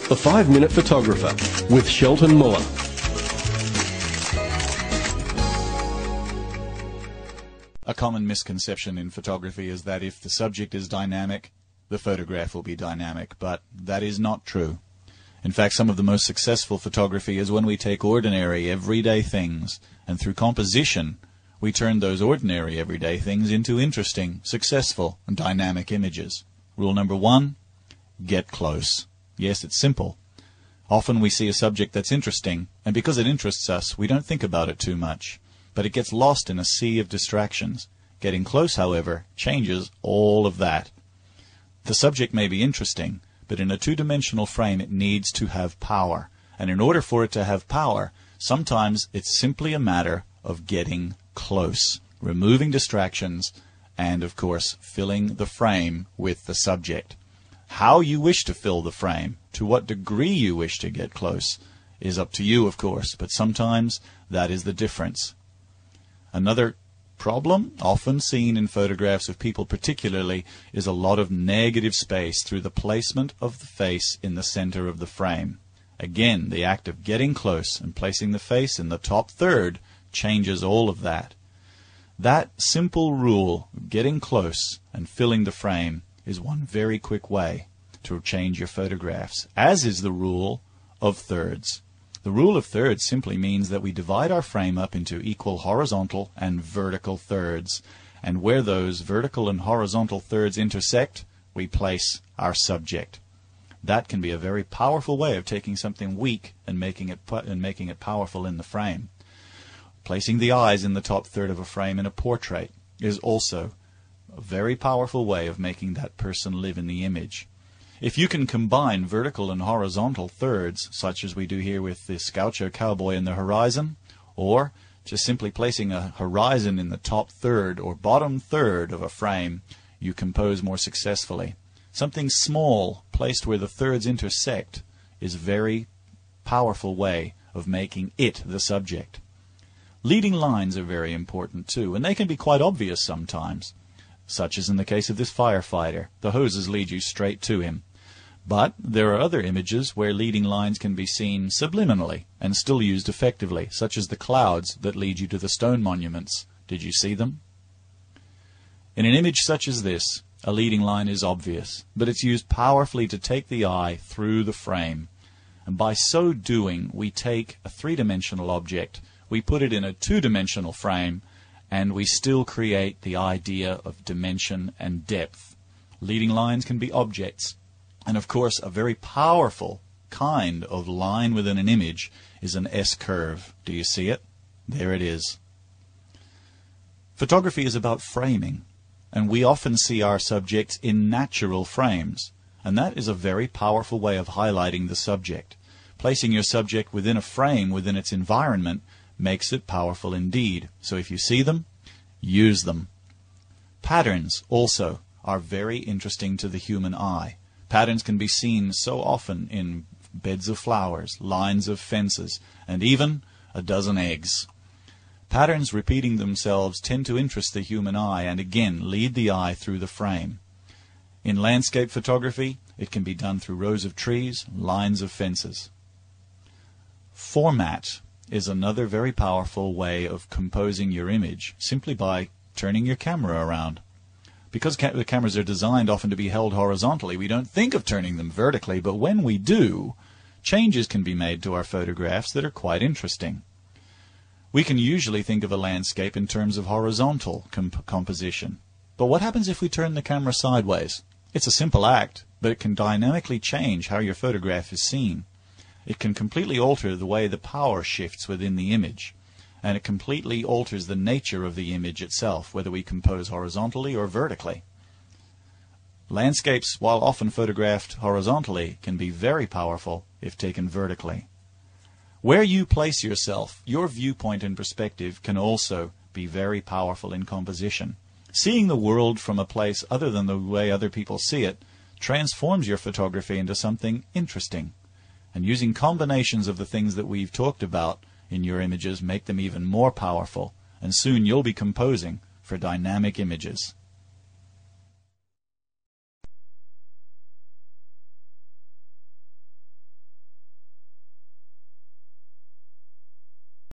The 5-Minute Photographer with Shelton Muller. A common misconception in photography is that if the subject is dynamic, the photograph will be dynamic, but that is not true. In fact, some of the most successful photography is when we take ordinary, everyday things, and through composition, we turn those ordinary, everyday things into interesting, successful, and dynamic images. Rule number 1, get close. Yes, it's simple. Often we see a subject that's interesting, and because it interests us, we don't think about it too much. But it gets lost in a sea of distractions. Getting close, however, changes all of that. The subject may be interesting, but in a two-dimensional frame it needs to have power. And in order for it to have power, sometimes it's simply a matter of getting close, removing distractions, and, of course, filling the frame with the subject. How you wish to fill the frame, to what degree you wish to get close, is up to you, of course, but sometimes that is the difference. Another problem, often seen in photographs of people particularly, is a lot of negative space through the placement of the face in the center of the frame. Again, the act of getting close and placing the face in the top third changes all of that. That simple rule, getting close and filling the frame, is one very quick way to change your photographs, as is the rule of thirds. The rule of thirds simply means that we divide our frame up into equal horizontal and vertical thirds, and where those vertical and horizontal thirds intersect, we place our subject. That can be a very powerful way of taking something weak and making it powerful in the frame. Placing the eyes in the top third of a frame in a portrait is also a very powerful way of making that person live in the image. If you can combine vertical and horizontal thirds, such as we do here with this gaucho cowboy in the horizon, or just simply placing a horizon in the top third or bottom third of a frame, you compose more successfully. Something small placed where the thirds intersect is a very powerful way of making it the subject. Leading lines are very important too, and they can be quite obvious sometimes, such as in the case of this firefighter. The hoses lead you straight to him. But there are other images where leading lines can be seen subliminally and still used effectively, such as the clouds that lead you to the stone monuments. Did you see them? In an image such as this, a leading line is obvious, but it's used powerfully to take the eye through the frame. And by so doing, we take a three-dimensional object, we put it in a two-dimensional frame, and we still create the idea of dimension and depth. Leading lines can be objects. And of course, a very powerful kind of line within an image is an S-curve. Do you see it? There it is. Photography is about framing, and we often see our subjects in natural frames, and that is a very powerful way of highlighting the subject. Placing your subject within a frame, within its environment, makes it powerful indeed. So if you see them, use them. Patterns also are very interesting to the human eye. Patterns can be seen so often in beds of flowers, lines of fences, and even a dozen eggs. Patterns repeating themselves tend to interest the human eye and again lead the eye through the frame. In landscape photography, it can be done through rows of trees, lines of fences. Format is another very powerful way of composing your image, simply by turning your camera around. Because the cameras are designed often to be held horizontally, we don't think of turning them vertically, but when we do, changes can be made to our photographs that are quite interesting. We can usually think of a landscape in terms of horizontal composition. But what happens if we turn the camera sideways? It's a simple act, but it can dynamically change how your photograph is seen. It can completely alter the way the power shifts within the image, and it completely alters the nature of the image itself, whether we compose horizontally or vertically. Landscapes, while often photographed horizontally, can be very powerful if taken vertically. Where you place yourself, your viewpoint and perspective can also be very powerful in composition. Seeing the world from a place other than the way other people see it transforms your photography into something interesting. And using combinations of the things that we've talked about in your images make them even more powerful, and soon you'll be composing for dynamic images.